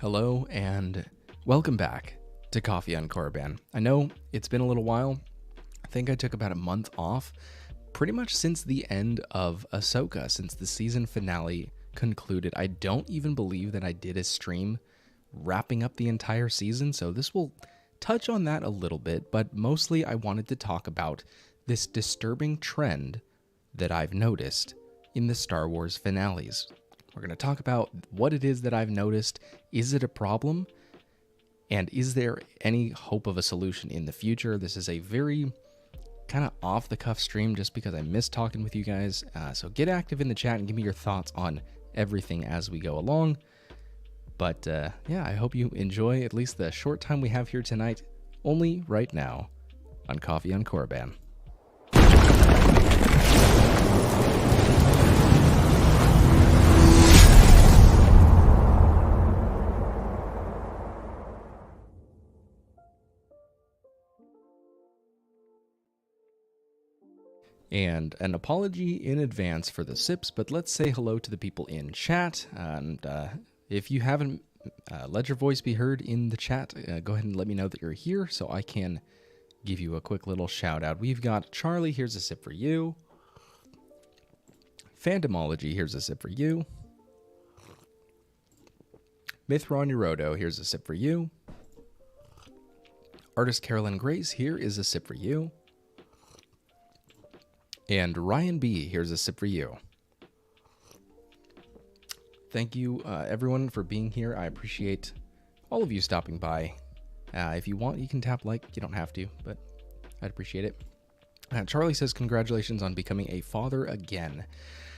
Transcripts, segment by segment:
Hello and welcome back to Coffee on Korriban. I know it's been a little while. I think I took about a month off, pretty much since the end of Ahsoka, since the season finale concluded. I don't even believe that I did a stream wrapping up the entire season, so this will touch on that a little bit, but mostly I wanted to talk about this disturbing trend that I've noticed in the Star Wars finales. We're going to talk about what it is that I've noticed. Is it a problem? And is there any hope of a solution in the future? This is a very kind of off-the-cuff stream just because I miss talking with you guys. So get active in the chat and give me your thoughts on everything as we go along. But yeah, I hope you enjoy at least the short time we have here tonight, only right now on Coffee on Korriban. And an apology in advance for the sips, but let's say hello to the people in chat. And if you haven't let your voice be heard in the chat, go ahead and let me know that you're here so I can give you a quick little shout out. We've got Charlie, here's a sip for you. Phantomology, here's a sip for you. Mithron Urodo, here's a sip for you. Artist Carolyn Grace, here is a sip for you. And Ryan B, here's a sip for you. Thank you, everyone, for being here. I appreciate all of you stopping by. If you want, you can tap like. You don't have to, but I'd appreciate it. Charlie says, congratulations on becoming a father again.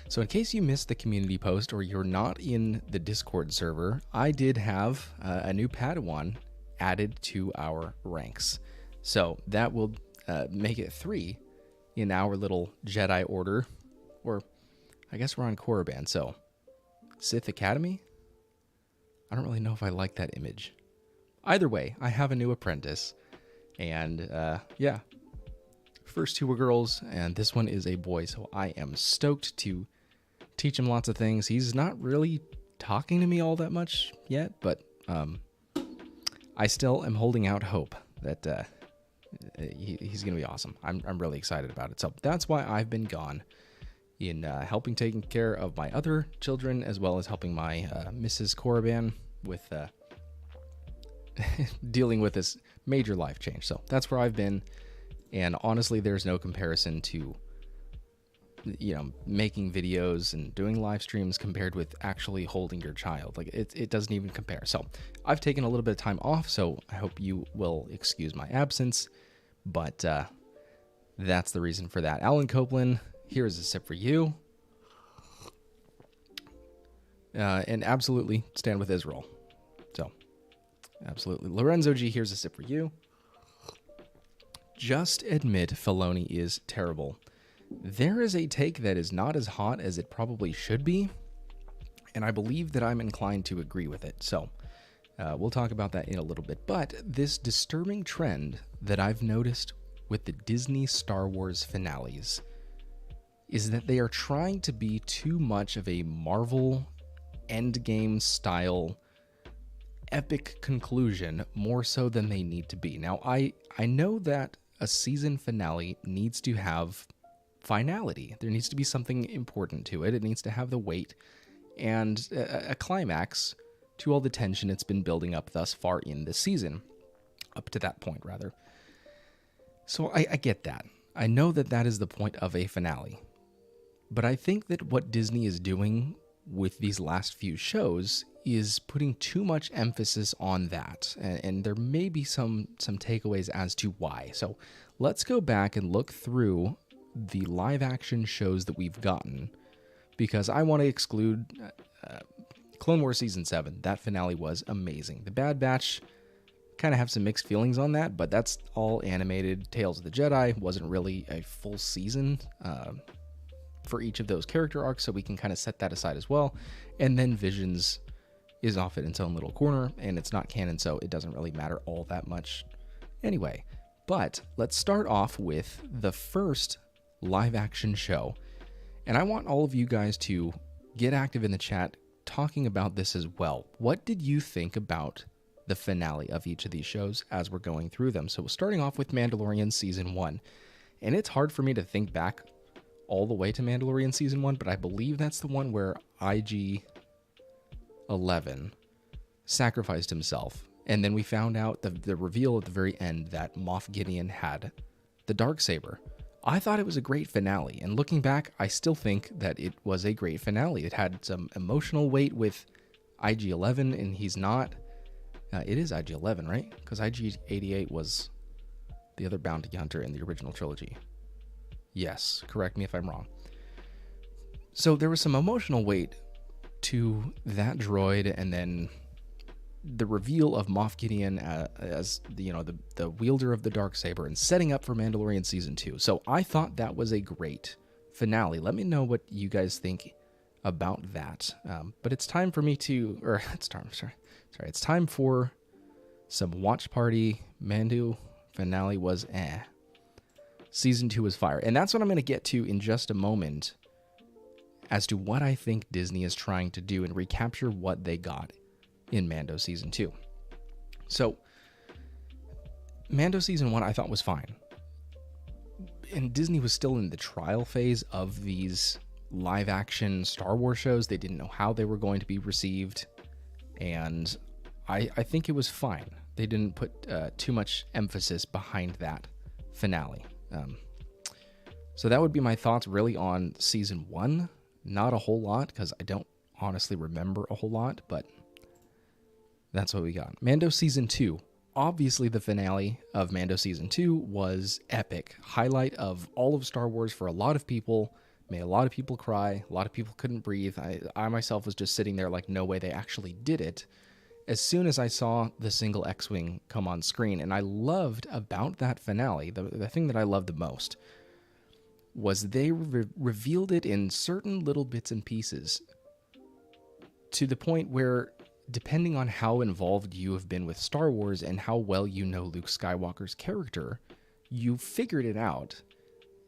So in case you missed the community post or you're not in the Discord server, I did have a new Padawan added to our ranks. So that will make it 3 in our little Jedi order, or I guess we're on Korriban, so Sith Academy? I don't really know if I like that image. Either way, I have a new apprentice, and yeah, first 2 were girls, and this one is a boy, so I am stoked to teach him lots of things. He's not really talking to me all that much yet, but I still am holding out hope that he's going to be awesome. I'm really excited about it. So that's why I've been gone in helping taking care of my other children, as well as helping my Mrs. Korriban with dealing with this major life change. So that's where I've been. And honestly, there's no comparison to, you know, making videos and doing live streams compared with actually holding your child. Like it doesn't even compare. So I've taken a little bit of time off, so I hope you will excuse my absence. But that's the reason for that. Alan Copeland, here is a sip for you. And absolutely stand with Israel. So, absolutely. Lorenzo G, here's a sip for you. Just admit Filoni is terrible. There is a take that is not as hot as it probably should be, and I believe that I'm inclined to agree with it. So, we'll talk about that in a little bit. But this disturbing trend that I've noticed with the Disney Star Wars finales is that they are trying to be too much of a Marvel Endgame style epic conclusion, more so than they need to be. Now, I know that a season finale needs to have finality. There needs to be something important to it. It needs to have the weight and a climax to all the tension it's been building up thus far in the season. Up to that point, rather. So I get that. I know that that is the point of a finale. But I think that what Disney is doing with these last few shows is putting too much emphasis on that. And there may be some takeaways as to why. So let's go back and look through the live action shows that we've gotten, because I want to exclude Clone Wars Season 7. That finale was amazing. The Bad Batch, kind of have some mixed feelings on that, but that's all animated. Tales of the Jedi wasn't really a full season for each of those character arcs, so we can kind of set that aside as well. And then Visions is off in its own little corner, and it's not canon, so it doesn't really matter all that much anyway. But let's start off with the first live action show. And I want all of you guys to get active in the chat, talking about this as well. What did you think about the finale of each of these shows as we're going through them? So starting off with Mandalorian Season 1. And it's hard for me to think back all the way to Mandalorian Season 1, but I believe that's the one where IG-11 sacrificed himself. And then we found out the reveal at the very end that Moff Gideon had the Darksaber. I thought it was a great finale, and looking back, I still think that it was a great finale. It had some emotional weight with IG-11, and he's not... it is IG-11, right? Because IG-88 was the other bounty hunter in the original trilogy. Yes, correct me if I'm wrong. So there was some emotional weight to that droid, and then the reveal of Moff Gideon as the wielder of the Darksaber and setting up for Mandalorian Season 2. So I thought that was a great finale. Let me know what you guys think about that. But it's time for me to, or it's time for some watch party. Mando finale was Season 2 was fire. And that's what I'm going to get to in just a moment as to what I think Disney is trying to do and recapture what they got in Mando Season 2. So, Mando Season 1 I thought was fine. And Disney was still in the trial phase of these live-action Star Wars shows. They didn't know how they were going to be received. And I think it was fine. They didn't put too much emphasis behind that finale. So that would be my thoughts really on Season 1. Not a whole lot, because I don't honestly remember a whole lot, but that's what we got. Mando Season 2. Obviously, the finale of Mando Season 2 was epic. Highlight of all of Star Wars for a lot of people. Made a lot of people cry. A lot of people couldn't breathe. I myself was just sitting there like, no way they actually did it. As soon as I saw the single X-Wing come on screen. And I loved about that finale, the thing that I loved the most, was they revealed it in certain little bits and pieces to the point where, depending on how involved you have been with Star Wars and how well you know Luke Skywalker's character, you figured it out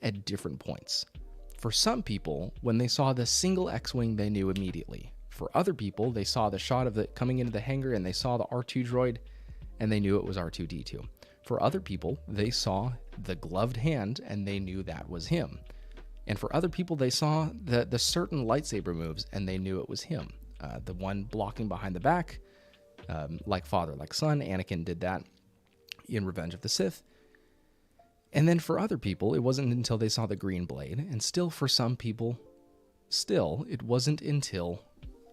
at different points. For some people, when they saw the single X-Wing, they knew immediately. For other people, they saw the shot of it coming into the hangar and they saw the R2 droid and they knew it was R2-D2. For other people, they saw the gloved hand and they knew that was him. And for other people, they saw the certain lightsaber moves and they knew it was him. The one blocking behind the back, like father, like son. Anakin did that in Revenge of the Sith. And then for other people, it wasn't until they saw the green blade. And still for some people, it wasn't until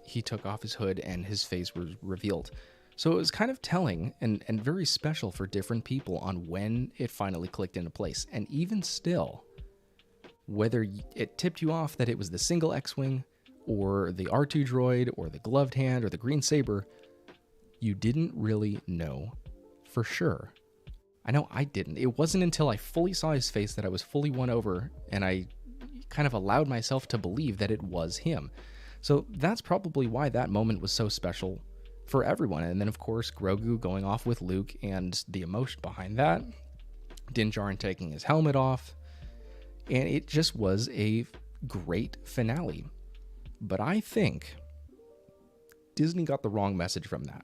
he took off his hood and his face was revealed. So it was kind of telling and very special for different people on when it finally clicked into place. And even still, whether it tipped you off that it was the single X-Wing or the R2 droid or the gloved hand or the green saber, you didn't really know for sure. I know I didn't. It wasn't until I fully saw his face that I was fully won over and I kind of allowed myself to believe that it was him. So that's probably why that moment was so special for everyone. And then, of course, Grogu going off with Luke and the emotion behind that. Din Djarin taking his helmet off. And it just was a great finale. But I think Disney got the wrong message from that.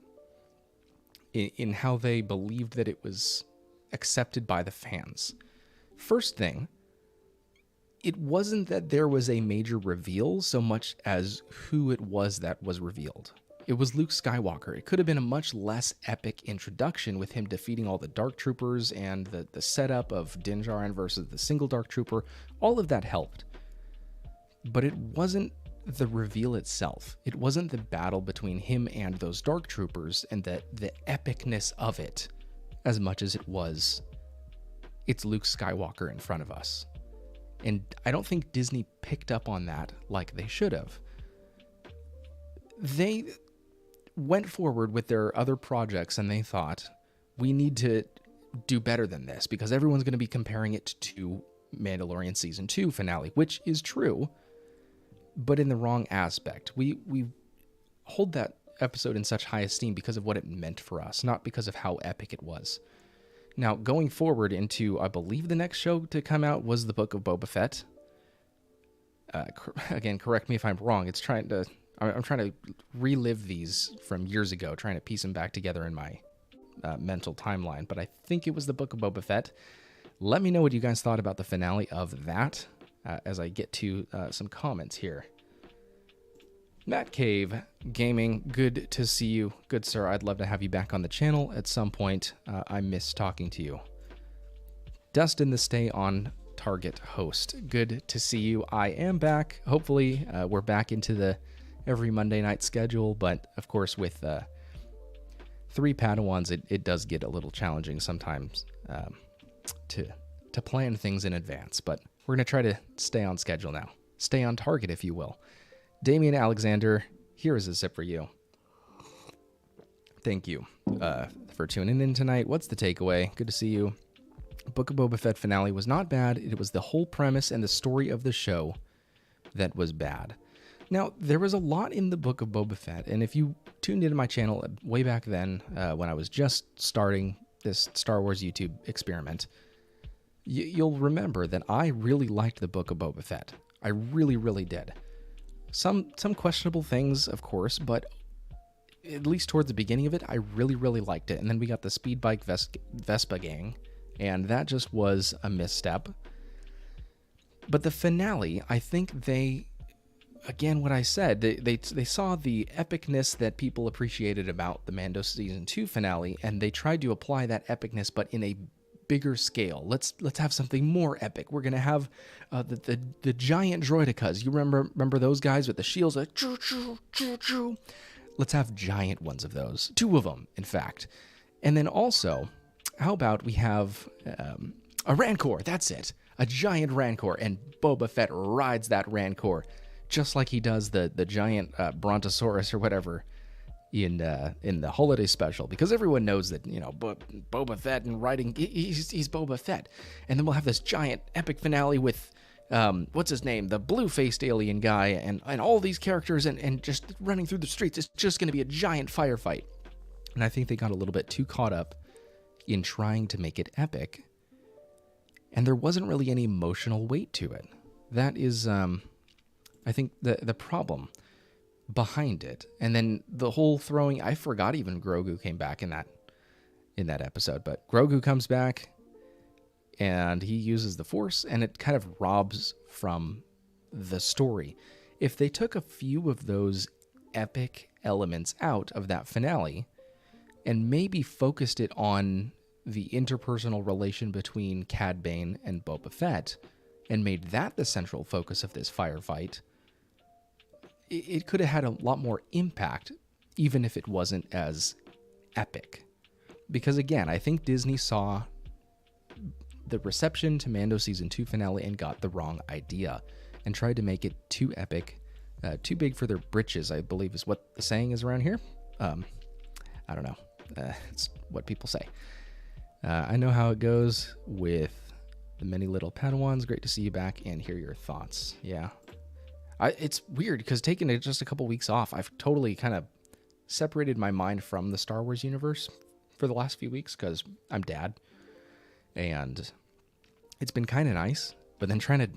In how they believed that it was accepted by the fans. First thing, it wasn't that there was a major reveal so much as who it was that was revealed. It was Luke Skywalker. It could have been a much less epic introduction with him defeating all the Dark Troopers and the setup of Din Djarin versus the single Dark Trooper. All of that helped. But it wasn't the reveal itself. It wasn't the battle between him and those Dark Troopers and the epicness of it as much as it was, it's Luke Skywalker in front of us. And I don't think Disney picked up on that like they should have. They went forward with their other projects and they thought, we need to do better than this because everyone's going to be comparing it to Mandalorian Season 2 finale, which is true, but in the wrong aspect. We hold that episode in such high esteem because of what it meant for us, not because of how epic it was. Now, going forward into, I believe the next show to come out was the Book of Boba Fett. Again, correct me if I'm wrong. I'm trying to relive these from years ago, trying to piece them back together in my mental timeline. But I think it was the Book of Boba Fett. Let me know what you guys thought about the finale of that as I get to some comments here. Matt Cave Gaming, good to see you. Good, sir. I'd love to have you back on the channel at some point. I miss talking to you. Dustin, the Stay on Target host. Good to see you. I am back. Hopefully, we're back into the every Monday night schedule, but of course, with 3 Padawans, it does get a little challenging sometimes to plan things in advance. But we're going to try to stay on schedule now. Stay on target, if you will. Damian Alexander, here is a sip for you. Thank you for tuning in tonight. What's the takeaway? Good to see you. Book of Boba Fett finale was not bad. It was the whole premise and the story of the show that was bad. Now, there was a lot in the Book of Boba Fett, and if you tuned into my channel way back then, when I was just starting this Star Wars YouTube experiment, you'll remember that I really liked the Book of Boba Fett. I really, really did. Some questionable things, of course, but at least towards the beginning of it, I really, really liked it. And then we got the speed bike Vespa gang, and that just was a misstep. But the finale, I think they, again, what I said, they saw the epicness that people appreciated about the Mando Season 2 finale, and they tried to apply that epicness, but in a bigger scale. Let's have something more epic. We're gonna have the giant droidicas. You remember those guys with the shields like choo choo choo choo. Let's have giant ones of those. 2 of them, in fact. And then also, how about we have a Rancor? That's it. A giant Rancor, and Boba Fett rides that Rancor just like he does the giant Brontosaurus or whatever in the holiday special, because everyone knows that, you know, Boba Fett and riding, he's Boba Fett. And then we'll have this giant epic finale with what's his name, the blue-faced alien guy, and all these characters and just running through the streets. It's just going to be a giant firefight. And I think they got a little bit too caught up in trying to make it epic, and there wasn't really any emotional weight to it. That is I think the problem behind it. And then the whole throwing, I forgot even Grogu came back in that episode, but Grogu comes back and he uses the Force, and it kind of robs from the story. If they took a few of those epic elements out of that finale and maybe focused it on the interpersonal relation between Cad Bane and Boba Fett and made that the central focus of this firefight, it could have had a lot more impact, even if it wasn't as epic. Because again, I think Disney saw the reception to Mando Season 2 finale and got the wrong idea and tried to make it too epic, too big for their britches, I believe is what the saying is around here. I don't know. It's what people say. I know how it goes with the many little Padawans. Great to see you back and hear your thoughts. Yeah. It's weird because taking just a couple weeks off, I've totally kind of separated my mind from the Star Wars universe for the last few weeks because I'm dad. And it's been kind of nice, but then trying to,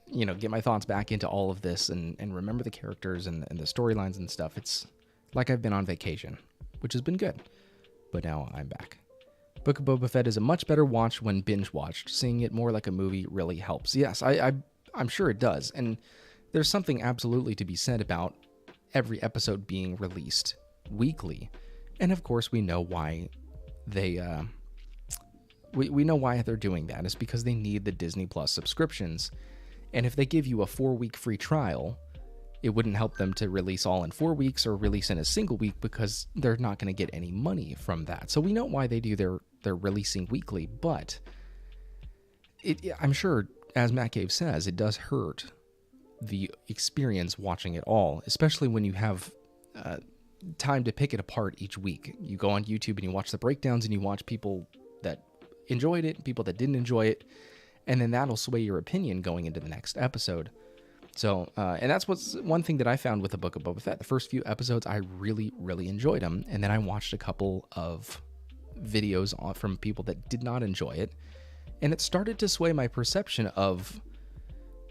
you know, get my thoughts back into all of this and remember the characters and the storylines and stuff. It's like I've been on vacation, which has been good. But now I'm back. Book of Boba Fett is a much better watch when binge-watched. Seeing it more like a movie really helps. Yes, I'm sure it does. And there's something absolutely to be said about every episode being released weekly. And of course, we know why they... We know why they're doing that. It's because they need the Disney Plus subscriptions. And if they give you a 4-week free trial, it wouldn't help them to release all in 4 weeks or release in a single week because they're not going to get any money from that. So we know why they do their releasing weekly, but I'm sure, as Matt Cave says, it does hurt the experience watching it all, especially when you have time to pick it apart each week. You go on YouTube and you watch the breakdowns and you watch people that enjoyed it, people that didn't enjoy it, and then that'll sway your opinion going into the next episode. So, and that's what's one thing that I found with the Book of Boba Fett. The first few episodes, I really, really enjoyed them, and then I watched a couple of videos from people that did not enjoy it, and it started to sway my perception of,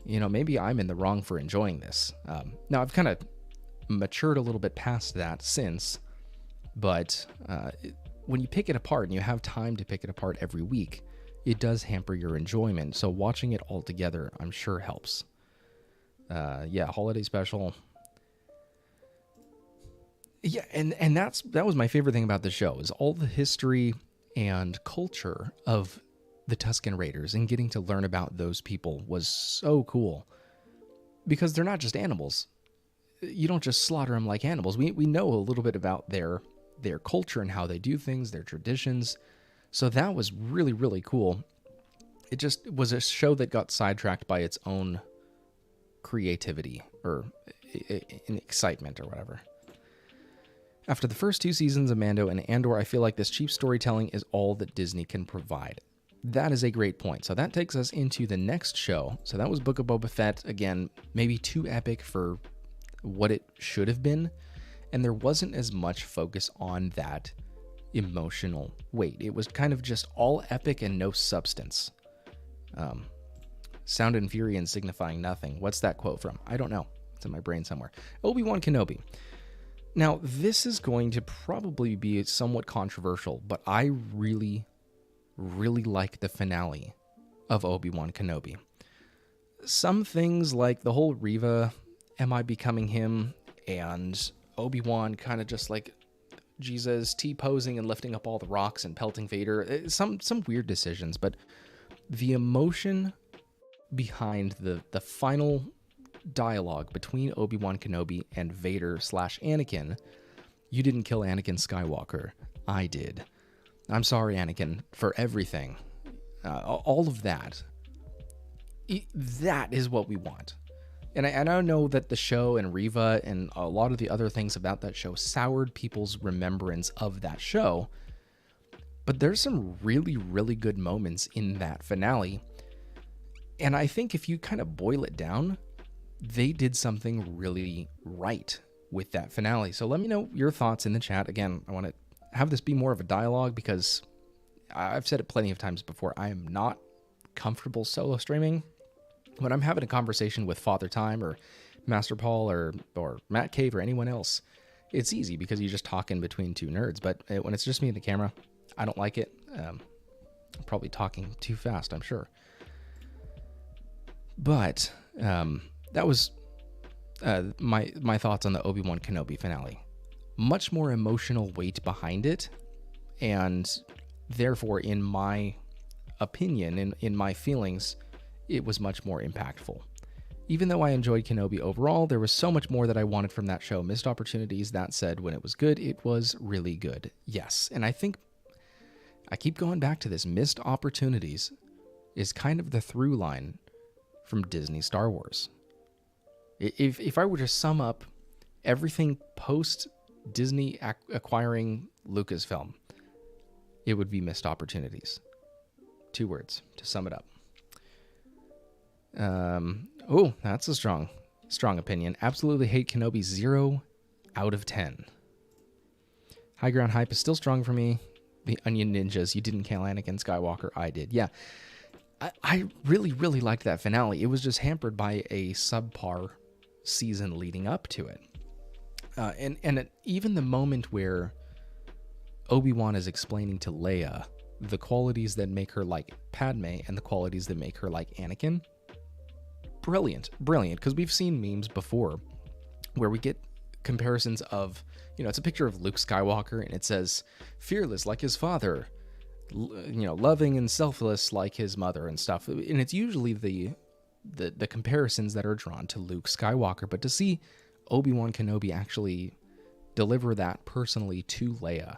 you know, maybe I'm in the wrong for enjoying this. Now, I've kind of matured a little bit past that since, but when you pick it apart and you have time to pick it apart every week, it does hamper your enjoyment. So watching it all together, I'm sure helps. Yeah, holiday special. Yeah, and that was my favorite thing about the show, is all the history and culture of the Tusken Raiders, and getting to learn about those people was so cool. Because they're not just animals. You don't just slaughter them like animals. We know a little bit about their culture and how they do things, their traditions. So that was really, really cool. It just was a show that got sidetracked by its own creativity or excitement or whatever. After the first 2 seasons of Mando and Andor, I feel like this cheap storytelling is all that Disney can provide. That is a great point. So that takes us into the next show. So that was Book of Boba Fett. Again, maybe too epic for what it should have been. And there wasn't as much focus on that emotional weight. It was kind of just all epic and no substance. Sound and fury and signifying nothing. What's that quote from? I don't know. It's in my brain somewhere. Obi-Wan Kenobi. Now, this is going to probably be somewhat controversial, but I really like the finale of Obi-Wan Kenobi. Some things like the whole Reva, am I becoming him, and Obi-Wan kind of just like Jesus T-posing and lifting up all the rocks and pelting Vader, some weird decisions, but the emotion behind the final dialogue between Obi-Wan Kenobi and Vader/Anakin, you didn't kill Anakin Skywalker, I did. I'm sorry, Anakin, for everything. All of that. That is what we want. And I know that the show and Reva and a lot of the other things about that show soured people's remembrance of that show. But there's some really, really good moments in that finale. And I think if you kind of boil it down, they did something really right with that finale. So let me know your thoughts in the chat. Again, I want to have this be more of a dialogue because I've said it plenty of times before. I am not comfortable solo streaming. When I'm having a conversation with Father Time or Master Paul or Matt Cave or anyone else, it's easy because you just talk in between two nerds. But when it's just me and the camera, I don't like it. I'm probably talking too fast, I'm sure. But that was my thoughts on the Obi-Wan Kenobi finale. Much more emotional weight behind it, and therefore, in my opinion, in my feelings, it was much more impactful. Even though I enjoyed Kenobi overall, there was so much more that I wanted from that show. Missed opportunities. That said, when it was good, it was really good. Yes, and I think I keep going back to this. Missed opportunities is kind of the through line from Disney Star Wars. If I were to sum up everything post Disney acquiring Lucasfilm, it would be missed opportunities. 2 words to sum it up. Oh, that's a strong opinion. Absolutely hate Kenobi. 0 out of 10. High ground hype is still strong for me. The Onion Ninjas. You didn't kill Anakin Skywalker. I did. Yeah. I really, really liked that finale. It was just hampered by a subpar season leading up to it. And even the moment where Obi-Wan is explaining to Leia the qualities that make her like Padme and the qualities that make her like Anakin. Brilliant, because we've seen memes before where we get comparisons of, it's a picture of Luke Skywalker and it says fearless like his father, loving and selfless like his mother and stuff. And it's usually the comparisons that are drawn to Luke Skywalker, but to see Obi-Wan Kenobi actually deliver that personally to Leia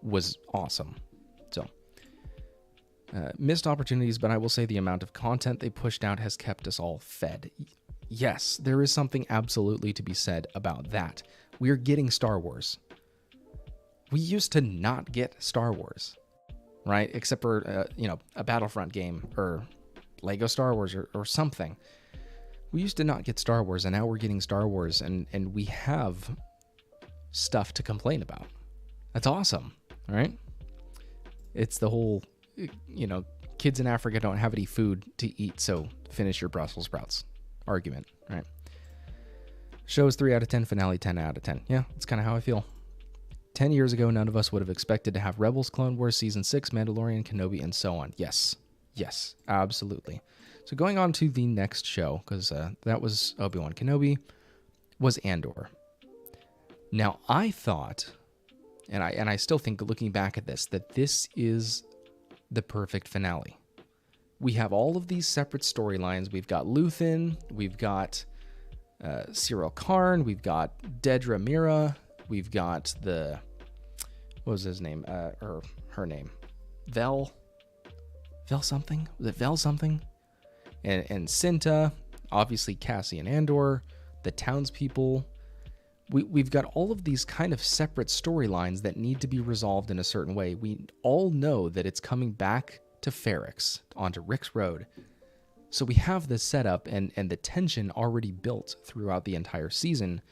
was awesome. So, missed opportunities, but I will say the amount of content they pushed out has kept us all fed. Yes, there is something absolutely to be said about that. We're getting Star Wars. We used to not get Star Wars, right? Except for, a Battlefront game or Lego Star Wars or something. We used to not get Star Wars, and now we're getting Star Wars, and we have stuff to complain about. That's awesome, right? It's the whole, kids in Africa don't have any food to eat, so finish your Brussels sprouts argument, right? Show is 3 out of 10, finale 10 out of 10. Yeah, that's kind of how I feel. 10 years ago, none of us would have expected to have Rebels, Clone Wars, Season 6, Mandalorian, Kenobi, and so on. Yes, absolutely. So going on to the next show, because that was Obi-Wan Kenobi, was Andor. Now, I thought, and I still think, looking back at this, that this is the perfect finale. We have all of these separate storylines. We've got Luthen, we've got Cyril Karn, we've got Dedra Mira, we've got what was his name? Or her name? Vel something? Was it Vel something? And Cinta, obviously Cassian Andor, the townspeople. We've got all of these kind of separate storylines that need to be resolved in a certain way. We all know that it's coming back to Ferrix, onto Rick's Road. So we have the setup and the tension already built throughout the entire season.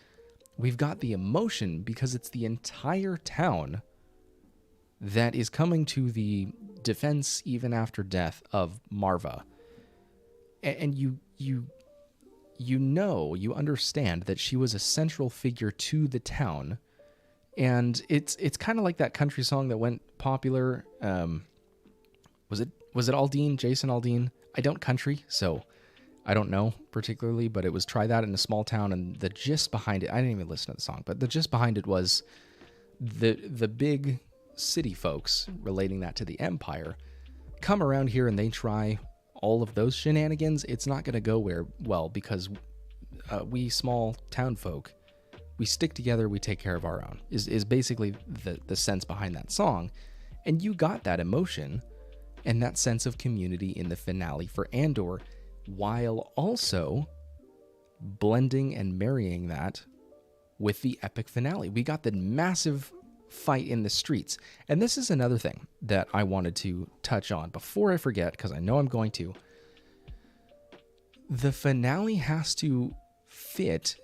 We've got the emotion because it's the entire town that is coming to the defense even after death of Marva. And you understand that she was a central figure to the town. And it's kind of like that country song that went popular. Was it Aldean, Jason Aldean? I don't country, so I don't know particularly, but it was Try That in a Small Town, and the gist behind it, I didn't even listen to the song, but the gist behind it was the big city folks, relating that to the Empire, come around here and they try all of those shenanigans. It's not going to go well because we small town folk, we stick together, we take care of our own, is basically the sense behind that song. And you got that emotion and that sense of community in the finale for Andor, while also blending and marrying that with the epic finale. We got the massive fight in the streets. And this is another thing that I wanted to touch on before I forget, because I know I'm going to. The finale has to fit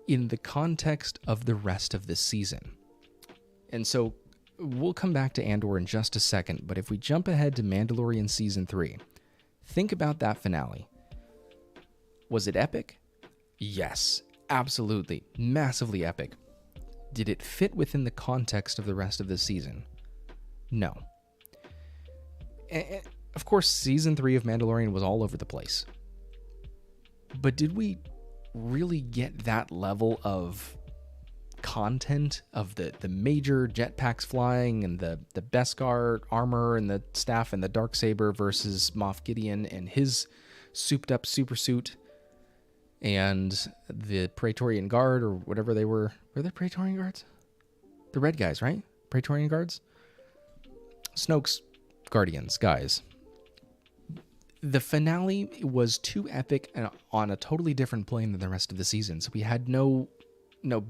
in the context of the rest of the season. And so we'll come back to Andor in just a second, but if we jump ahead to Mandalorian Season 3, think about that finale. Was it epic? Yes, absolutely. Massively epic. Did it fit within the context of the rest of the season? No. And of course, Season 3 of Mandalorian was all over the place. But did we really get that level of content of the major jetpacks flying and the Beskar armor and the staff and the Darksaber versus Moff Gideon and his souped up super suit and the Praetorian Guard or whatever they were? Were they Praetorian Guards? The red guys, right? Praetorian Guards? Snoke's Guardians, guys. The finale was too epic and on a totally different plane than the rest of the season, so we had no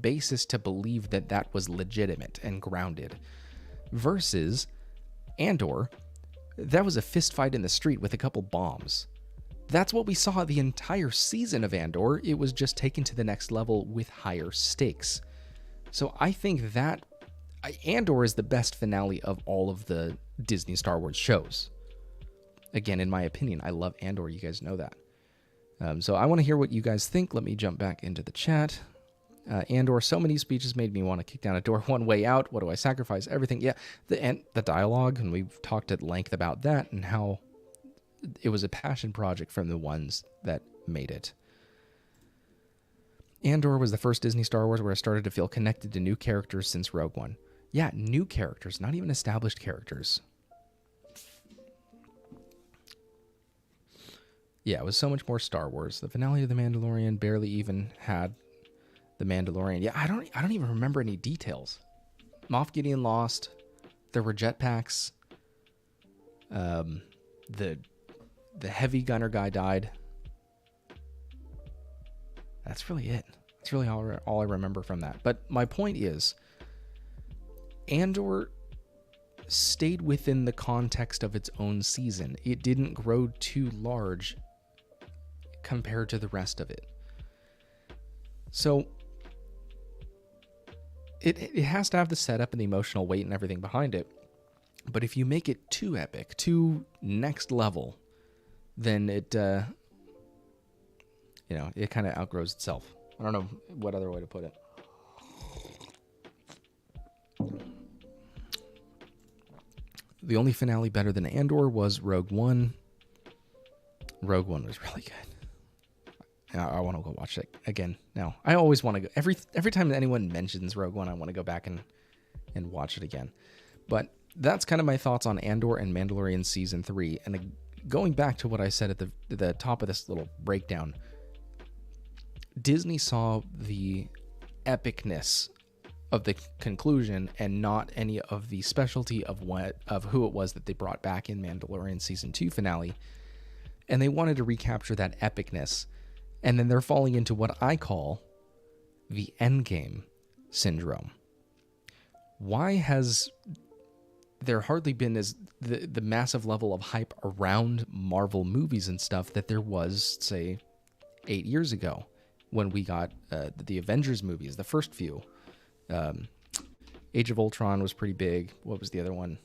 basis to believe that was legitimate and grounded. Versus Andor, that was a fist fight in the street with a couple bombs. That's what we saw the entire season of Andor. It was just taken to the next level with higher stakes. So I think that Andor is the best finale of all of the Disney Star Wars shows. Again, in my opinion, I love Andor. You guys know that. So I want to hear what you guys think. Let me jump back into the chat. Andor, so many speeches made me want to kick down a door. One way out. What do I sacrifice? Everything. Yeah, the dialogue, and we've talked at length about that and how it was a passion project from the ones that made it. Andor was the first Disney Star Wars where I started to feel connected to new characters since Rogue One. Yeah, new characters, not even established characters. Yeah, it was so much more Star Wars. The finale of The Mandalorian barely even had The Mandalorian. Yeah, I don't even remember any details. Moff Gideon lost. There were jetpacks. The heavy gunner guy died. That's really it. That's really all I remember from that. But my point is, Andor stayed within the context of its own season. It didn't grow too large compared to the rest of it. So it has to have the setup and the emotional weight and everything behind it. But if you make it too epic, too next level, then it kind of outgrows itself. I don't know what other way to put it. The only finale better than Andor was Rogue One. Rogue One was really good. I want to go watch it again now. I always want to go. Every time anyone mentions Rogue One, I want to go back and watch it again. But that's kind of my thoughts on Andor and Mandalorian Season 3. And going back to what I said at the top of this little breakdown, Disney saw the epicness of the conclusion and not any of the specialty of who it was that they brought back in Mandalorian Season 2 finale. And they wanted to recapture that epicness. And then they're falling into what I call the endgame syndrome. Why has there hardly been as the massive level of hype around Marvel movies and stuff that there was, say, 8 years ago when we got the Avengers movies, the first few? Age of Ultron was pretty big. What was the other one?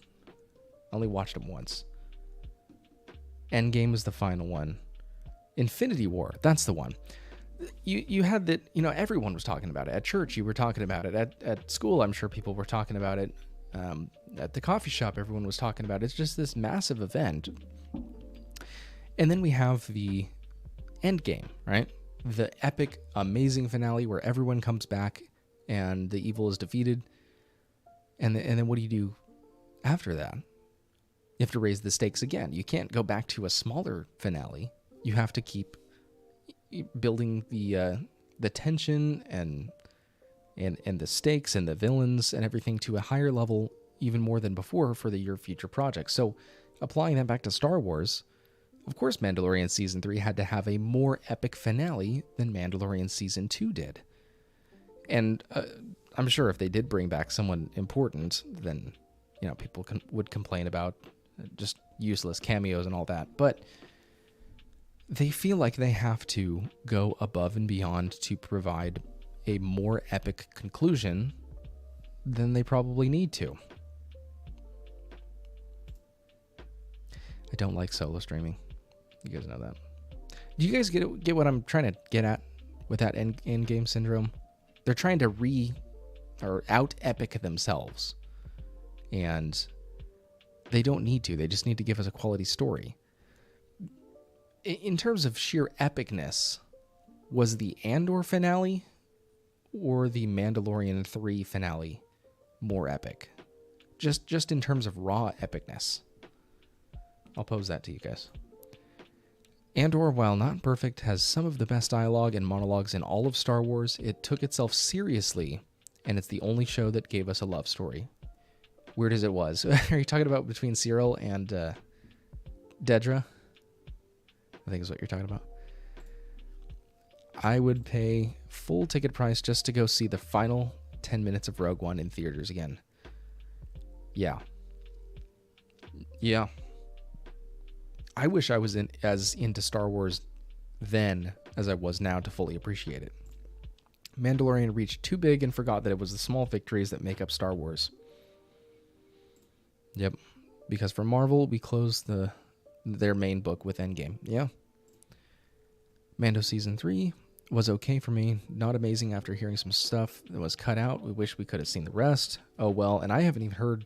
I only watched them once. Endgame was the final one. Infinity War, that's the one. You had that, everyone was talking about it. At church, you were talking about it. At school, I'm sure people were talking about it. At the coffee shop, everyone was talking about it. It's just this massive event. And then we have the Endgame, right? The epic, amazing finale where everyone comes back and the evil is defeated. And then what do you do after that? You have to raise the stakes again. You can't go back to a smaller finale. You have to keep building the tension and the stakes and the villains and everything to a higher level, even more than before, for your future projects. So applying that back to Star Wars, of course Mandalorian Season 3 had to have a more epic finale than Mandalorian Season 2 did. And I'm sure if they did bring back someone important, then people would complain about just useless cameos and all that. But they feel like they have to go above and beyond to provide a more epic conclusion than they probably need to. I don't like solo streaming. You guys know that. Do you guys get what I'm trying to get at with that end game syndrome? They're trying to out epic themselves. And they don't need to. They just need to give us a quality story. In terms of sheer epicness, was the Andor finale or the Mandalorian 3 finale more epic? Just in terms of raw epicness. I'll pose that to you guys. Andor, while not perfect, has some of the best dialogue and monologues in all of Star Wars. It took itself seriously, and it's the only show that gave us a love story. Weird as it was. Are you talking about between Cyril and Dedra? I think is what you're talking about. I would pay full ticket price just to go see the final 10 minutes of Rogue One in theaters again. Yeah. I wish I was as into Star Wars then as I was now to fully appreciate it. Mandalorian reached too big and forgot that it was the small victories that make up Star Wars. Yep. Because for Marvel, we closed their main book with Endgame. Yeah. Mando Season 3 was okay for me. Not amazing after hearing some stuff that was cut out. We wish we could have seen the rest. Oh well, and I haven't even heard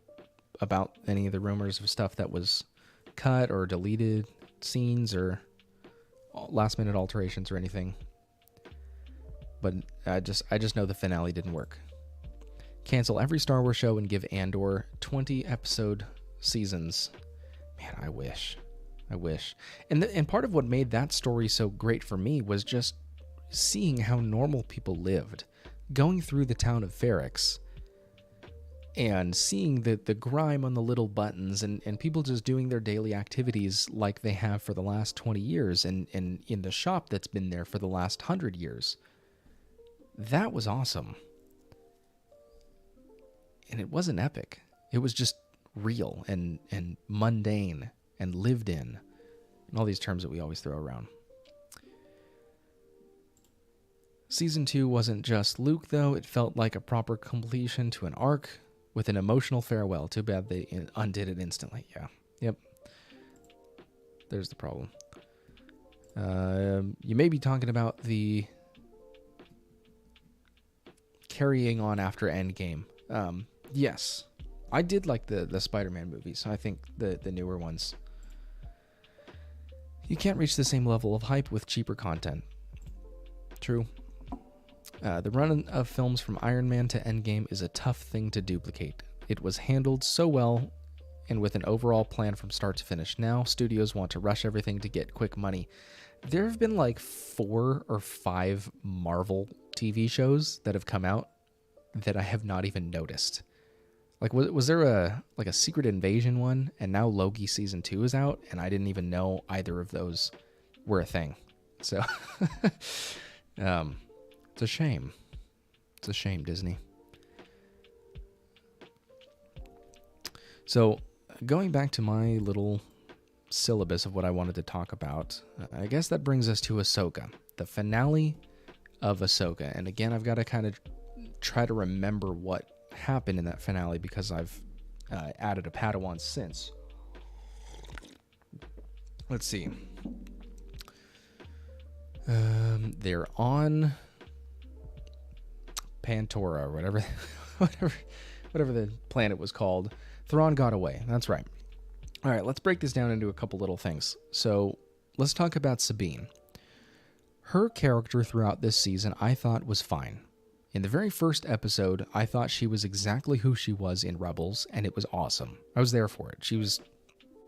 about any of the rumors of stuff that was cut or deleted scenes or last minute alterations or anything. But I just know the finale didn't work. Cancel every Star Wars show and give Andor 20 episode seasons. Man, I wish. And part of what made that story so great for me was just seeing how normal people lived. Going through the town of Ferrix and seeing the grime on the little buttons and people just doing their daily activities like they have for the last 20 years and in the shop that's been there for the last 100 years. That was awesome. And it wasn't epic. It was just real and mundane and lived in, and all these terms that we always throw around. Season 2 wasn't just Luke, though. It felt like a proper completion to an arc with an emotional farewell. Too bad they undid it instantly. Yeah. Yep. There's the problem. You may be talking about the carrying on after Endgame. Yes, I did like the Spider-Man movies. I think the newer ones. You can't reach the same level of hype with cheaper content. True. The run of films from Iron Man to Endgame is a tough thing to duplicate. It was handled so well and with an overall plan from start to finish. Now, studios want to rush everything to get quick money. There have been like 4 or 5 Marvel TV shows that have come out that I have not even noticed. Like, was there a Secret Invasion one, and now Loki season 2 is out, and I didn't even know either of those were a thing. So, it's a shame. It's a shame, Disney. So, going back to my little syllabus of what I wanted to talk about, I guess that brings us to Ahsoka, the finale of Ahsoka. And again, I've got to kind of try to remember what happened in that finale because I've added a Padawan since. Let's see. They're on Pantora or whatever the planet was called. Thrawn got away. That's right. All right, let's break this down into a couple little things. So let's talk about Sabine. Her character throughout this season I thought was fine. In the very first episode, I thought she was exactly who she was in Rebels, and it was awesome. I was there for it. She was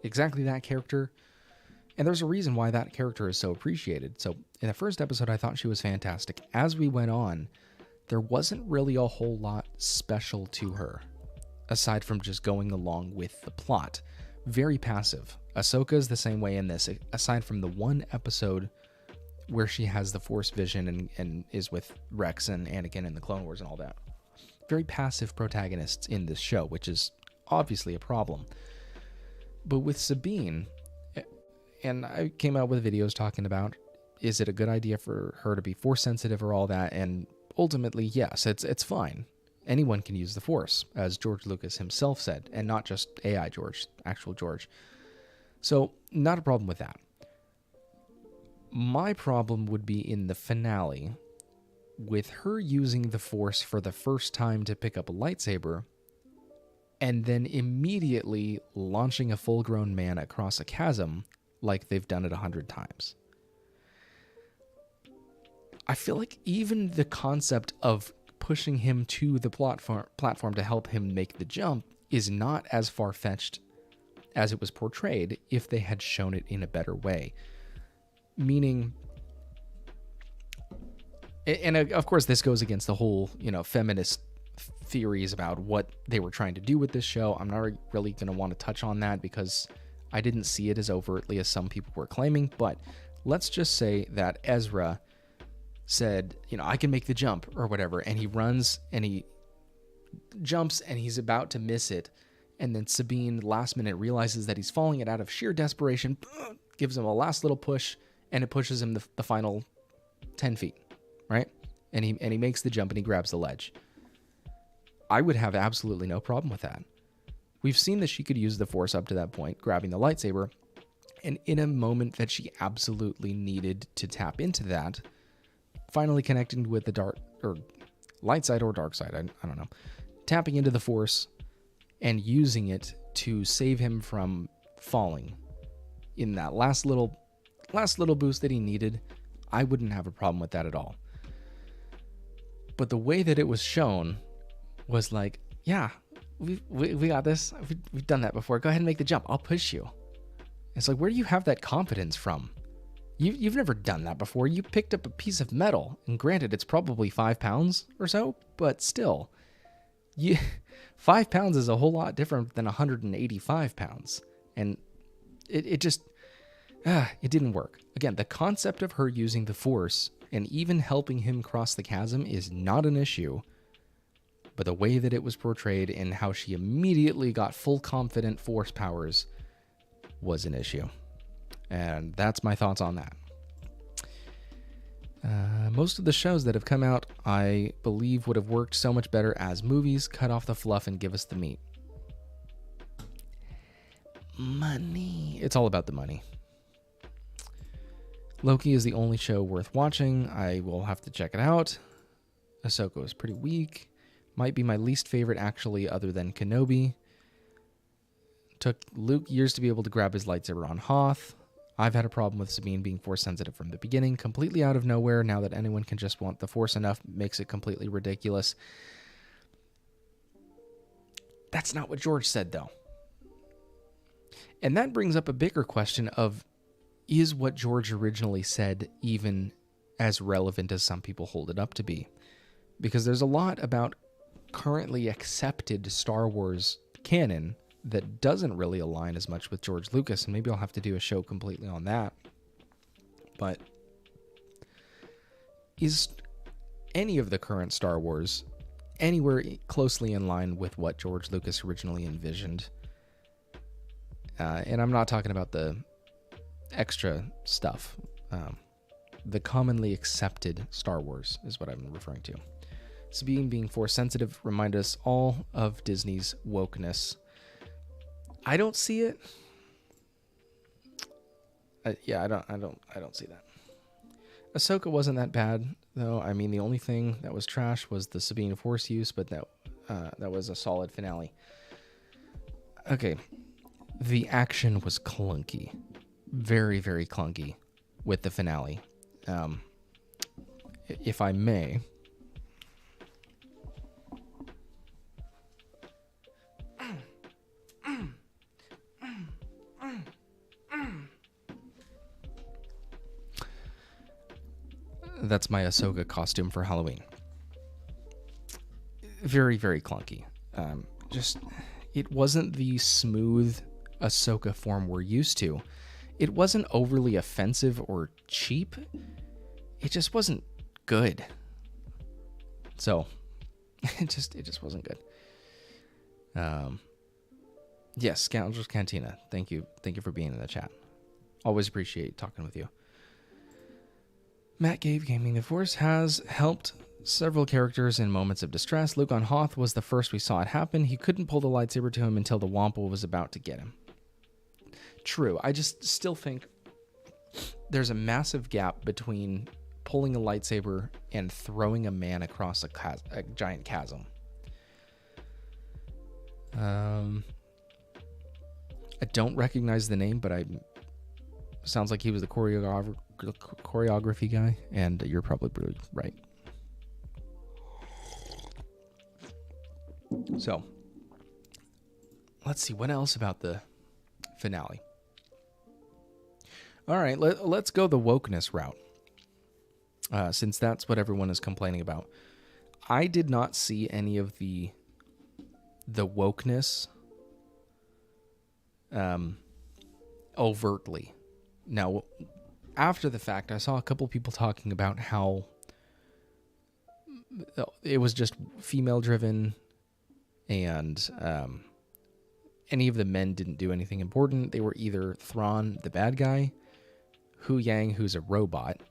exactly that character, and there's a reason why that character is so appreciated. So in the first episode, I thought she was fantastic. As we went on, there wasn't really a whole lot special to her, aside from just going along with the plot. Very passive. Ahsoka is the same way in this, aside from the one episode where she has the Force vision and is with Rex and Anakin in the Clone Wars and all that. Very passive protagonists in this show, which is obviously a problem. But with Sabine, and I came out with videos talking about, is it a good idea for her to be Force sensitive or all that? And ultimately, yes, it's fine. Anyone can use the Force, as George Lucas himself said, and not just AI George, actual George. So, not a problem with that. My problem would be in the finale, with her using the Force for the first time to pick up a lightsaber, and then immediately launching a full-grown man across a chasm like they've done it 100 times. I feel like even the concept of pushing him to the platform to help him make the jump is not as far-fetched as it was portrayed if they had shown it in a better way. Meaning, and of course this goes against the whole, feminist theories about what they were trying to do with this show. I'm not really going to want to touch on that because I didn't see it as overtly as some people were claiming, but let's just say that Ezra said, I can make the jump or whatever, and he runs and he jumps and he's about to miss it, and then Sabine last minute realizes that he's falling, it out of sheer desperation, gives him a last little push, and it pushes him the final 10 feet, right? And he makes the jump and he grabs the ledge. I would have absolutely no problem with that. We've seen that she could use the Force up to that point, grabbing the lightsaber, and in a moment that she absolutely needed to tap into that, finally connecting with the dark, or light side or dark side, I don't know, tapping into the Force and using it to save him from falling in that last little boost that he needed, I wouldn't have a problem with that at all. But the way that it was shown was like, yeah, we got this. We've done that before. Go ahead and make the jump. I'll push you. It's like, where do you have that confidence from? You've never done that before. You picked up a piece of metal, and granted, it's probably 5 pounds or so, but still, 5 pounds is a whole lot different than 185 pounds. And it just, it didn't work. Again, the concept of her using the Force and even helping him cross the chasm is not an issue, but the way that it was portrayed and how she immediately got full confident Force powers was an issue. And that's my thoughts on that. Most of the shows that have come out, I believe, would have worked so much better as movies. Cut off the fluff and give us the meat. Money. It's all about the money. Loki is the only show worth watching. I will have to check it out. Ahsoka was pretty weak. Might be my least favorite, actually, other than Kenobi. Took Luke years to be able to grab his lightsaber on Hoth. I've had a problem with Sabine being Force sensitive from the beginning, completely out of nowhere. Now that anyone can just want the Force enough makes it completely ridiculous. That's not what George said, though. And that brings up a bigger question of, is what George originally said even as relevant as some people hold it up to be? Because there's a lot about currently accepted Star Wars canon that doesn't really align as much with George Lucas, and maybe I'll have to do a show completely on that. But is any of the current Star Wars anywhere closely in line with what George Lucas originally envisioned? And I'm not talking about the extra stuff. The commonly accepted Star Wars is what I'm referring to. Sabine being Force sensitive remind us all of Disney's wokeness. I don't see it. I don't see that. Ahsoka wasn't that bad, though. I mean, the only thing that was trash was the Sabine Force use, but that was a solid finale. Okay, the action was clunky, very, very clunky, with the finale. If I may. That's my Ahsoka costume for Halloween. Very, very clunky. It wasn't the smooth Ahsoka form we're used to. It wasn't overly offensive or cheap. It just wasn't good. So, it just wasn't good. Yes, Scoundrels Cantina. Thank you for being in the chat. Always appreciate talking with you. Matt Gave Gaming the Force has helped several characters in moments of distress. Luke on Hoth was the first we saw it happen. He couldn't pull the lightsaber to him until the Wampa was about to get him. True. I just still think there's a massive gap between pulling a lightsaber and throwing a man across a giant chasm. I don't recognize the name, but sounds like he was the choreography guy, and you're probably right. So, let's see what else about the finale. All right, let's go the wokeness route, since that's what everyone is complaining about. I did not see any of the wokeness overtly. Now, after the fact, I saw a couple people talking about how it was just female-driven, and any of the men didn't do anything important. They were either Thrawn, the bad guy, Hu Yang, who's a robot,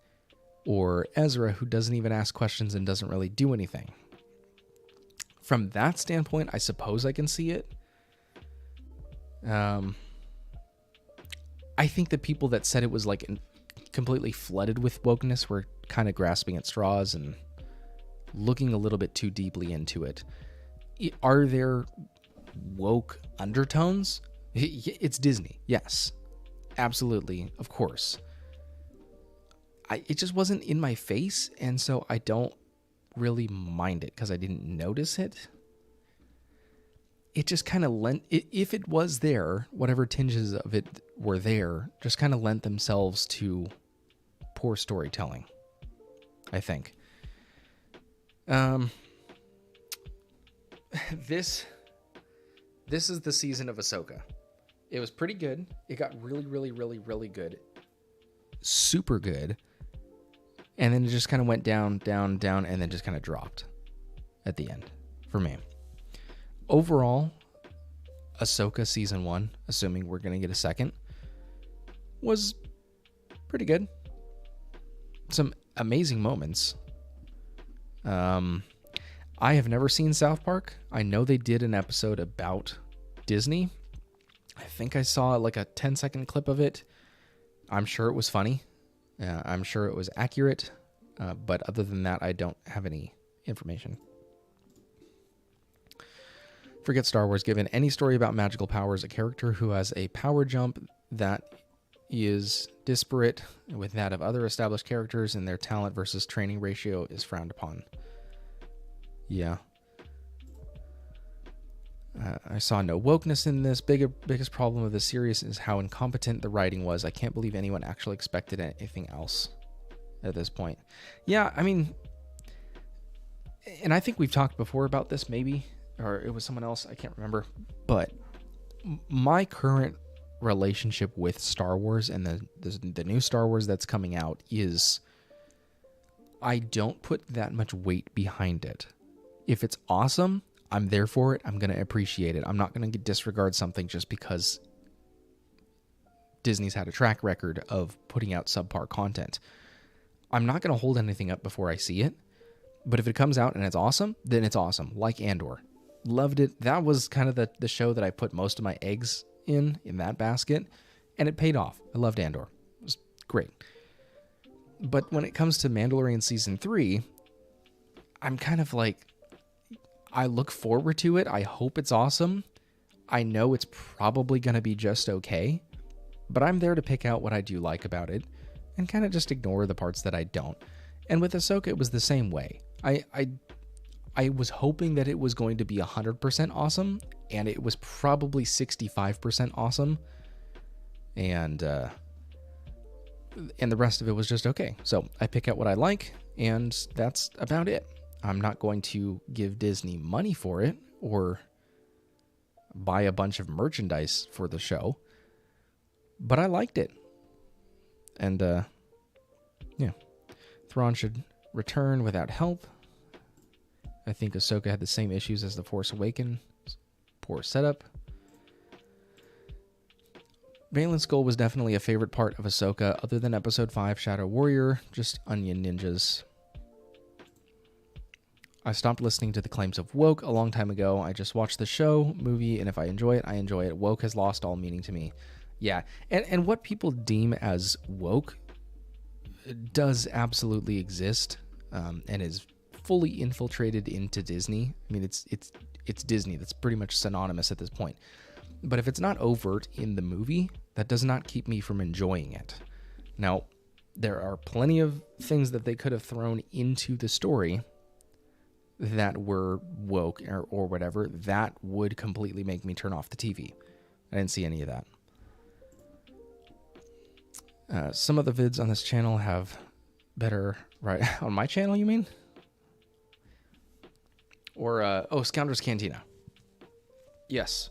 or Ezra, who doesn't even ask questions and doesn't really do anything. From that standpoint, I suppose I can see it. I think the people that said it was like completely flooded with wokeness were kind of grasping at straws and looking a little bit too deeply into it. Are there woke undertones? It's Disney. Yes, absolutely. Of course. It just wasn't in my face, and so I don't really mind it because I didn't notice it. It just kind of lent, if it was there, whatever tinges of it were there, just kind of lent themselves to poor storytelling, I think. This is the season of Ahsoka. It was pretty good. It got really, really, really, really good. Super good. And then it just kind of went down, down, down, and then just kind of dropped at the end for me. Overall, Ahsoka Season 1, assuming we're going to get a second, was pretty good. Some amazing moments. I have never seen South Park. I know they did an episode about Disney. I think I saw like a 10-second clip of it. I'm sure it was funny. I'm sure it was accurate. But other than that, I don't have any information. Forget Star Wars. Given any story about magical powers, a character who has a power jump that is disparate with that of other established characters and their talent versus training ratio is frowned upon. Yeah. I saw no wokeness in this. Biggest problem of this series is how incompetent the writing was. I can't believe anyone actually expected anything else at this point. Yeah, I mean, and I think we've talked before about this, maybe, or it was someone else, I can't remember. But my current relationship with Star Wars and the new Star Wars that's coming out is I don't put that much weight behind it. If it's awesome, I'm there for it. I'm going to appreciate it. I'm not going to disregard something just because Disney's had a track record of putting out subpar content. I'm not going to hold anything up before I see it. But if it comes out and it's awesome, then it's awesome. Like Andor. Loved it. That was kind of the show that I put most of my eggs in that basket. And it paid off. I loved Andor. It was great. But when it comes to Mandalorian Season 3, I'm kind of like, I look forward to it. I hope it's awesome. I know it's probably going to be just okay. But I'm there to pick out what I do like about it and kind of just ignore the parts that I don't. And with Ahsoka, it was the same way. I was hoping that it was going to be 100% awesome, and it was probably 65% awesome. And the rest of it was just okay. So I pick out what I like, and that's about it. I'm not going to give Disney money for it or buy a bunch of merchandise for the show, but I liked it. And yeah, Thrawn should return without help. I think Ahsoka had the same issues as The Force Awakens. Poor setup. Valen's Skull was definitely a favorite part of Ahsoka, other than Episode 5, Shadow Warrior, just onion ninjas. I stopped listening to the claims of woke a long time ago. I just watched the show, movie, and if I enjoy it, I enjoy it. Woke has lost all meaning to me. Yeah, and what people deem as woke does absolutely exist, and is fully infiltrated into Disney. I mean, it's Disney. That's pretty much synonymous at this point. But if it's not overt in the movie, that does not keep me from enjoying it. Now, there are plenty of things that they could have thrown into the story that were woke or whatever, that would completely make me turn off the TV. I didn't see any of that. Some of the vids on this channel have better... Right, on my channel, you mean? Or, Scoundrels Cantina. Yes.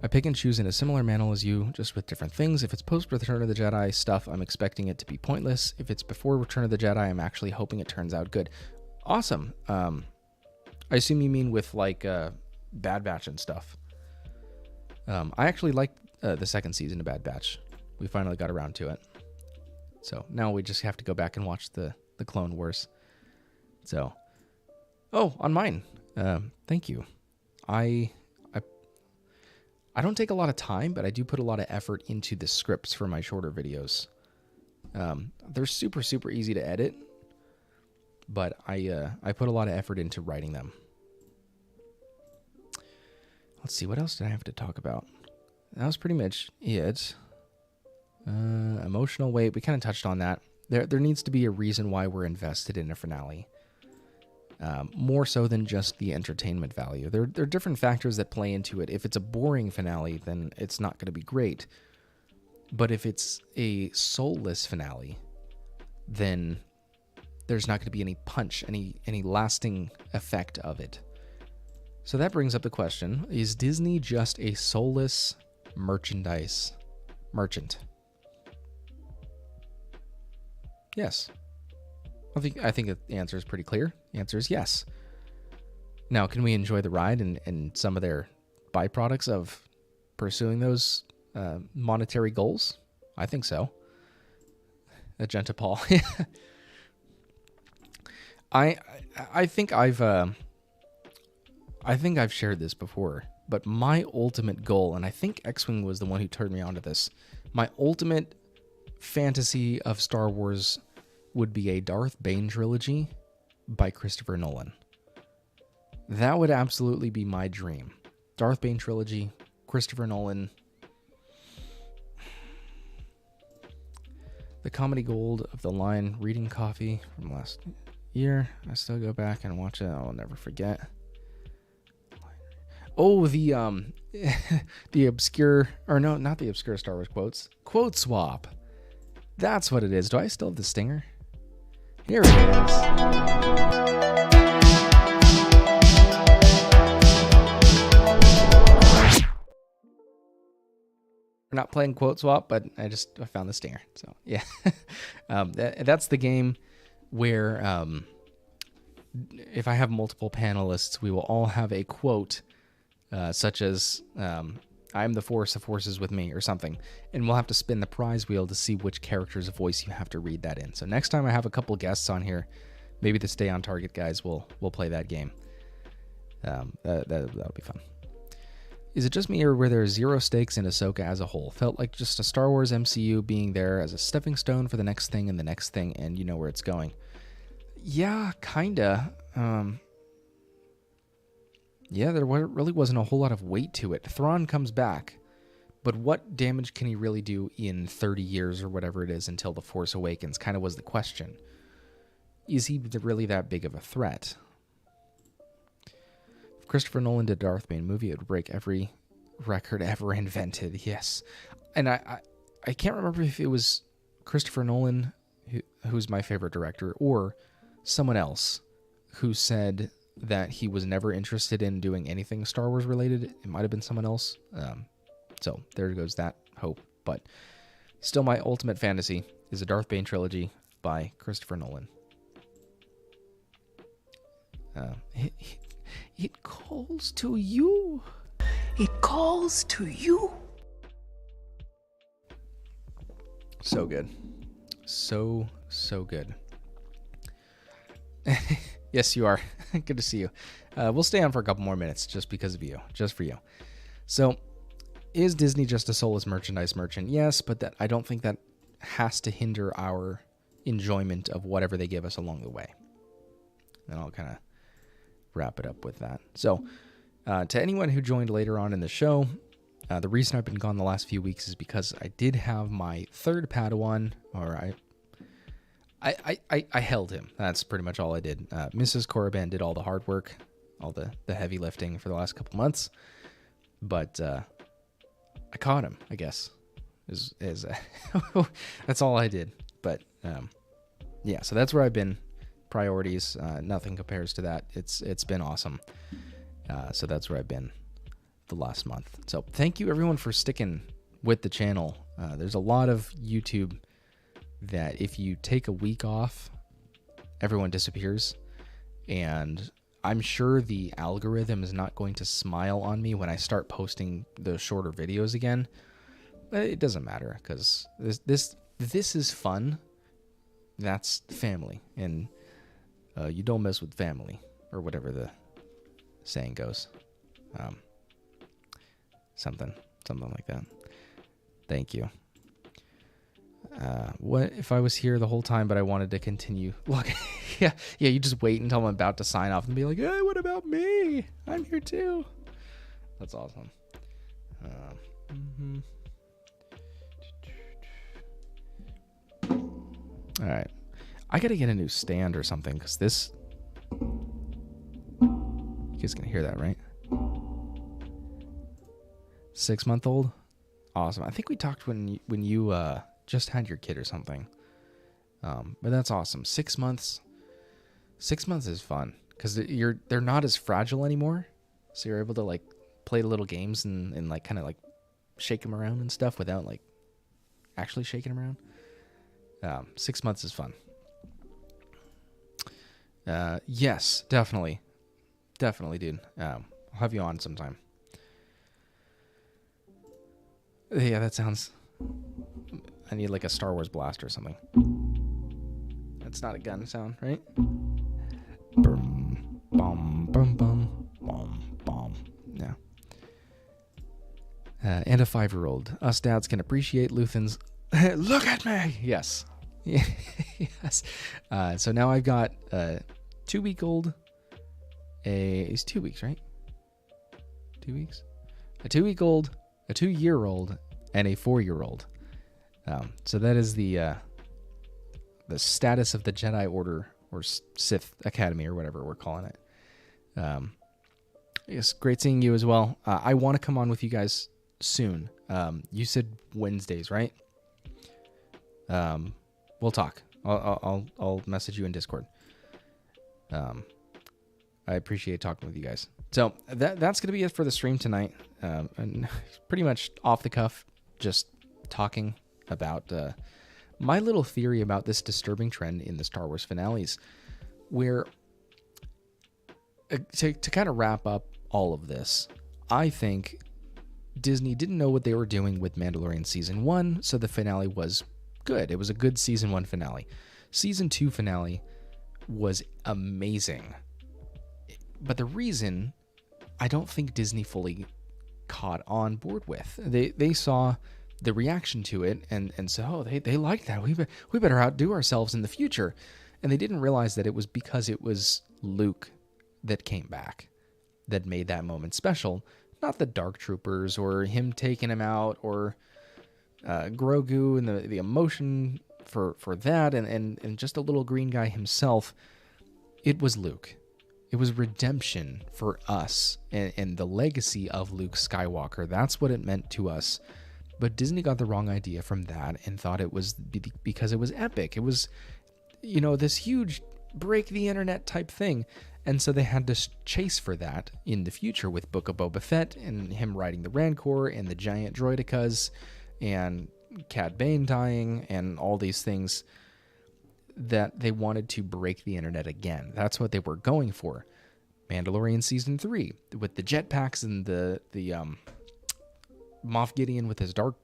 I pick and choose in a similar manner as you, just with different things. If it's post-Return of the Jedi stuff, I'm expecting it to be pointless. If it's before Return of the Jedi, I'm actually hoping it turns out good. Awesome. I assume you mean with, like, Bad Batch and stuff. I actually liked the second season of Bad Batch. We finally got around to it. So now we just have to go back and watch the Clone Wars. So, on mine. Thank you. I don't take a lot of time, but I do put a lot of effort into the scripts for my shorter videos. They're super, super easy to edit, but I put a lot of effort into writing them. Let's see, what else did I have to talk about? That was pretty much it. Emotional weight, we kind of touched on that. There needs to be a reason why we're invested in a finale. More so than just the entertainment value. There are different factors that play into it. If it's a boring finale, then it's not going to be great. But if it's a soulless finale, then there's not going to be any punch, any lasting effect of it. So that brings up the question, is Disney just a soulless merchandise merchant? Yes. I think the answer is pretty clear. The answer is yes. Now, can we enjoy the ride and some of their byproducts of pursuing those monetary goals? I think so. Agenta Paul. I think I've shared this before, but my ultimate goal, and I think X-Wing was the one who turned me on to this, my ultimate fantasy of Star Wars would be a Darth Bane trilogy by Christopher Nolan. That would absolutely be my dream. Darth Bane trilogy, Christopher Nolan. The comedy gold of The Line Reading Coffee from last year. I still go back and watch it. I'll never forget. Oh, the the obscure, or no, not the obscure Star Wars quotes. Quote swap. That's what it is. Do I still have the stinger? Here it is. We're not playing quote swap, but I found the stinger. So yeah, that's the game where if I have multiple panelists, we will all have a quote such as "I am the Force is with me" or something, and we'll have to spin the prize wheel to see which character's voice you have to read that in. So next time I have a couple guests on here, maybe the Stay on Target guys will play that game. That'll be fun. Is it just me, or were there zero stakes in Ahsoka as a whole? Felt like just a Star Wars MCU being there as a stepping stone for the next thing and the next thing, and you know where it's going. Yeah, kinda. Yeah, there really wasn't a whole lot of weight to it. Thrawn comes back, but what damage can he really do in 30 years or whatever it is until The Force Awakens kind of was the question. Is he really that big of a threat? If Christopher Nolan did a Darth Bane movie, it would break every record ever invented. Yes. And I can't remember if it was Christopher Nolan, who's my favorite director, or someone else who said that he was never interested in doing anything Star Wars related. It might have been someone else. So there goes that hope. But still, my ultimate fantasy is a Darth Bane trilogy by Christopher Nolan. It calls to you. It calls to you. So good. So good. Yes, you are. Good to see you. We'll stay on for a couple more minutes just because of you. Just for you. So, is Disney just a soulless merchandise merchant? Yes, but I don't think that has to hinder our enjoyment of whatever they give us along the way. And I'll kind of wrap it up with that. So, to anyone who joined later on in the show, the reason I've been gone the last few weeks is because I did have my third Padawan, or I held him. That's pretty much all I did. Mrs. Korriban did all the hard work, all the heavy lifting for the last couple months, but I caught him, I guess. That's all I did. But yeah, so that's where I've been. Priorities, nothing compares to that. It's been awesome. So that's where I've been the last month. So thank you everyone for sticking with the channel. There's a lot of YouTube that if you take a week off, everyone disappears. And I'm sure the algorithm is not going to smile on me when I start posting the shorter videos again. But it doesn't matter, because this is fun. That's family. And you don't mess with family, or whatever the saying goes. Something like that. Thank you. What if I was here the whole time, but I wanted to continue? Look, yeah, you just wait until I'm about to sign off and be like, hey, what about me? I'm here too. That's awesome. All right. I gotta get a new stand or something, because this... You guys can hear that, right? 6-month-old? Awesome. I think we talked when you just had your kid or something. But that's awesome. 6 months. 6 months is fun, because they're not as fragile anymore. So you're able to like play little games and like kind of like shake them around and stuff without like actually shaking them around. 6 months is fun. Yes, definitely, dude. I'll have you on sometime. Yeah, that sounds... I need like a Star Wars blast or something. That's not a gun sound, right? Bum, bum, bum, bum, bum, bum. Yeah. And a 5-year-old. Us dads can appreciate Luthen's... Look at me! Yes. Yes. So now I've got 2-week-old, it's 2 weeks, right? 2 weeks? A 2-week-old, a 2-year-old, and a 4-year-old. So that is the status of the Jedi Order, or Sith Academy, or whatever we're calling it. Yes, great seeing you as well. I want to come on with you guys soon. You said Wednesdays, right? We'll talk. I'll message you in Discord. I appreciate talking with you guys. So that's gonna be it for the stream tonight. And pretty much off the cuff, just talking about my little theory about this disturbing trend in the Star Wars finales, where to kind of wrap up all of this, I think Disney didn't know what they were doing with Mandalorian Season 1, so the finale was good. It was a good Season 1 finale. Season 2 finale was amazing. But the reason I don't think Disney fully caught on board with, they saw the reaction to it and said, oh, they liked that. We better outdo ourselves in the future. And they didn't realize that it was because it was Luke that came back that made that moment special, not the Dark Troopers or him taking him out or Grogu and the emotion for that and just a little green guy himself. It was Luke. It was redemption for us and the legacy of Luke Skywalker. That's what it meant to us. But Disney got the wrong idea from that and thought it was because it was epic. It was, this huge break the internet type thing. And so they had to chase for that in the future with Book of Boba Fett and him riding the Rancor and the giant droidicas and Cad Bane dying and all these things that they wanted to break the internet again. That's what they were going for. Mandalorian Season 3 with the jetpacks and the Moff Gideon with his Dark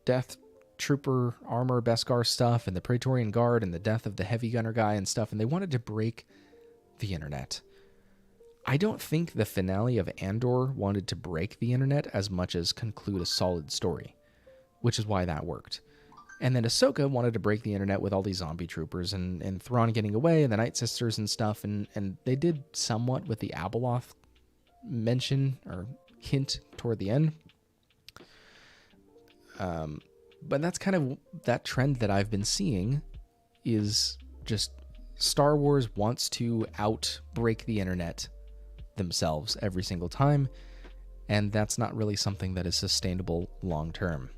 Death Trooper armor Beskar stuff and the Praetorian Guard and the death of the heavy gunner guy and stuff, and they wanted to break the internet. I don't think the finale of Andor wanted to break the internet as much as conclude a solid story, which is why that worked. And then Ahsoka wanted to break the internet with all these zombie troopers and Thrawn getting away and the Night Sisters and stuff, and they did somewhat with the Abeloth mention or hint toward the end. But that's kind of that trend that I've been seeing, is just Star Wars wants to outbreak the internet themselves every single time, and that's not really something that is sustainable long term.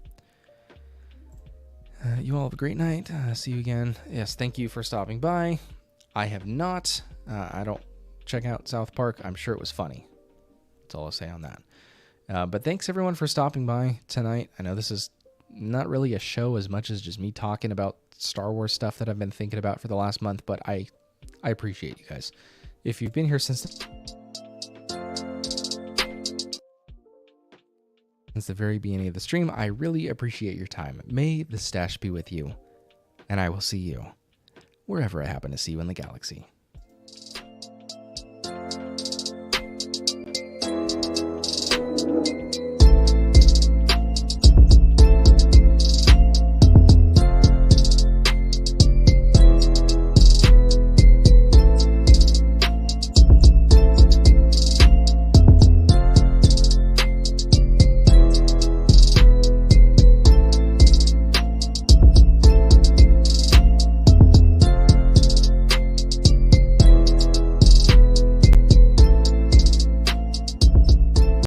You all have a great night. See you again. Yes, thank you for stopping by. I have not. I don't check out South Park. I'm sure it was funny. That's all I'll say on that. But thanks everyone for stopping by tonight. I know this is not really a show as much as just me talking about Star Wars stuff that I've been thinking about for the last month, but I appreciate you guys. If you've been here since the very beginning of the stream, I really appreciate your time. May the stash be with you, and I will see you wherever I happen to see you in the galaxy.